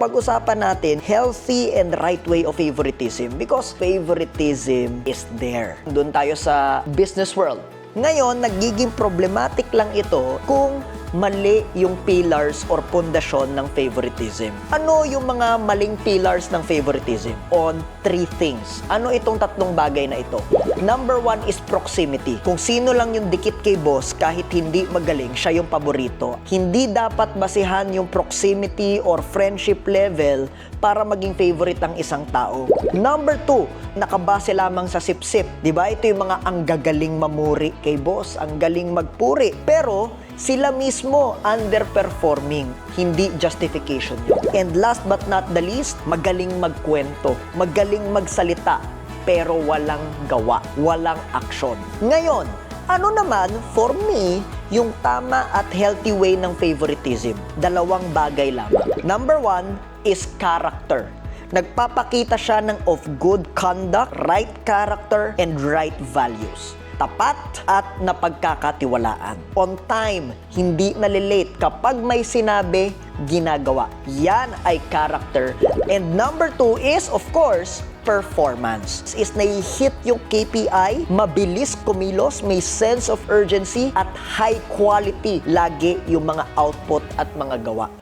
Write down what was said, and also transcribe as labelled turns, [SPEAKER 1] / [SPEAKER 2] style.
[SPEAKER 1] pag-usapan natin healthy and right way of favoritism because favoritism is there. Doon tayo sa business world. Ngayon, nagiging problematic lang ito kung mali yung pillars or pundasyon ng favoritism. Ano yung mga maling pillars ng favoritism? On three things. Ano itong tatlong bagay na ito? Number one is proximity. Kung sino lang yung dikit kay boss, kahit hindi magaling, siya yung paborito. Hindi dapat basihan yung proximity or friendship level para maging favorite ang isang tao. Number two, nakabase lamang sa sip-sip. Diba? Ito yung mga ang gagaling mamuri kay boss, ang galing magpuri. Pero, sila mismo underperforming, hindi justification yun. And last but not the least, magaling magkwento, magaling magsalita, pero walang gawa, walang aksyon. Ngayon, ano naman, for me, yung tama at healthy way ng favoritism? Dalawang bagay lamang. Number one is character. Nagpapakita siya of good conduct, right character, and right values. Tapat at napagkakatiwalaan. On time, hindi nalilate. Kapag may sinabi, ginagawa. Yan ay character. And number two is, of course, performance. Is nai-hit yung KPI, mabilis kumilos, may sense of urgency, at high quality lagi yung mga output at mga gawa.